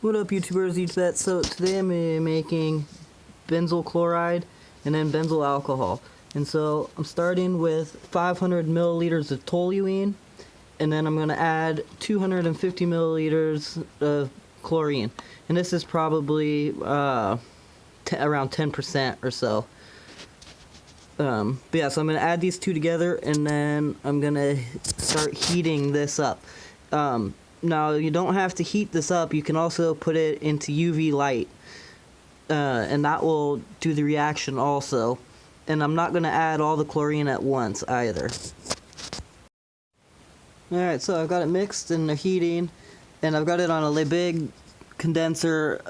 What up, YouTubers? Eat that. So today I'm making benzyl chloride and then benzyl alcohol. And so I'm starting with 500 milliliters of toluene, and then I'm going to add 250 milliliters of chlorine. And this is probably around 10% or so. But yeah, so I'm going to add these two together, and then I'm going to start heating this up. Now, you don't have to heat this up. You can also put it into UV light, and that will do the reaction also. And I'm not going to add all the chlorine at once either. Alright, so I've got it mixed and they're heating, and I've got it on a big condenser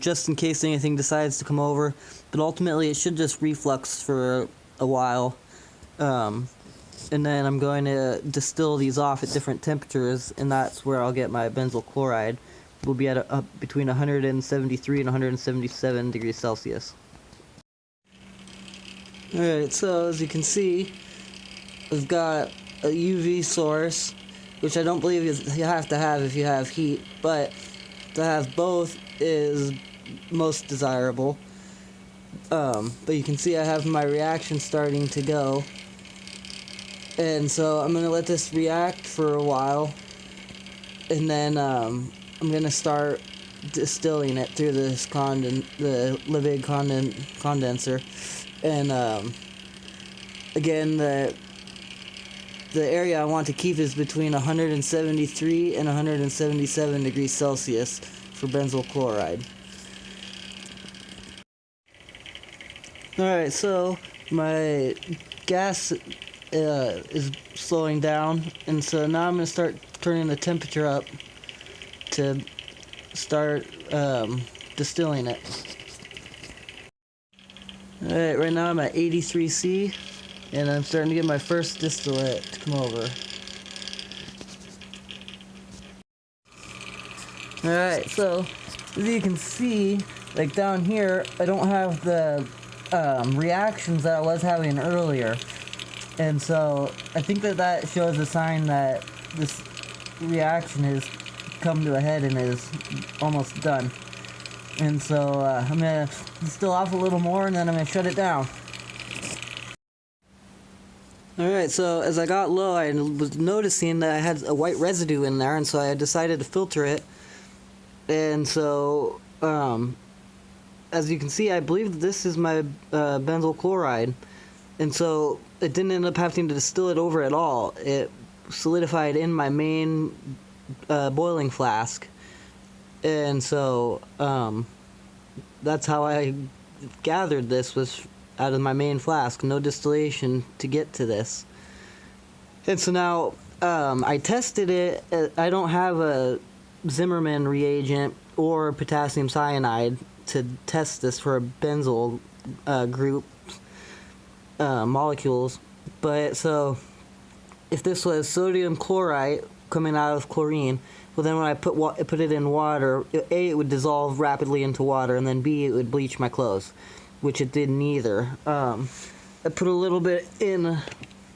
just in case anything decides to come over. But ultimately it should just reflux for a while. And then I'm going to distill these off at different temperatures, and that's where I'll get my benzyl chloride. We'll be at between 173 and 177 degrees Celsius. Alright, so as you can see, I've got a UV source, which I don't believe you have to have if you have heat, but to have both is most desirable. But you can see I have my reaction starting to go. And so I'm going to let this react for a while, and then I'm going to start distilling it through this the Liebig condenser. And again, the area I want to keep is between 173 and 177 degrees Celsius for benzyl chloride. Alright, so my gas is slowing down, and so now I'm going to start turning the temperature up to start distilling it. Alright, right now I'm at 83°C, and I'm starting to get my first distillate to come over. Alright, so as you can see, like down here, I don't have the reactions that I was having earlier. And so I think that shows a sign that this reaction has come to a head and is almost done. And so I'm going to distill off a little more, and then I'm going to shut it down. Alright, so as I got low, I was noticing that I had a white residue in there, and so I decided to filter it. And so, as you can see, I believe this is my benzyl chloride. And so it didn't end up having to distill it over at all. It solidified in my main boiling flask. And so that's how I gathered this, was out of my main flask. No distillation to get to this. And so now I tested it. I don't have a Zimmermann reagent or potassium cyanide to test this for a benzyl group molecules. But so if this was sodium chloride coming out of chlorine, well, then when I put it in water, A, it would dissolve rapidly into water, and then B, it would bleach my clothes, which it didn't either. I put a little bit in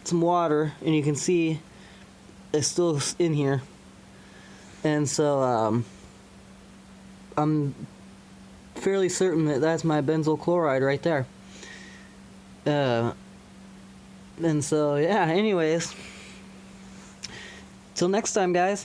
some water, and you can see it's still in here. And so I'm fairly certain that that's my benzyl chloride right there. And so, yeah, anyways, till next time, guys.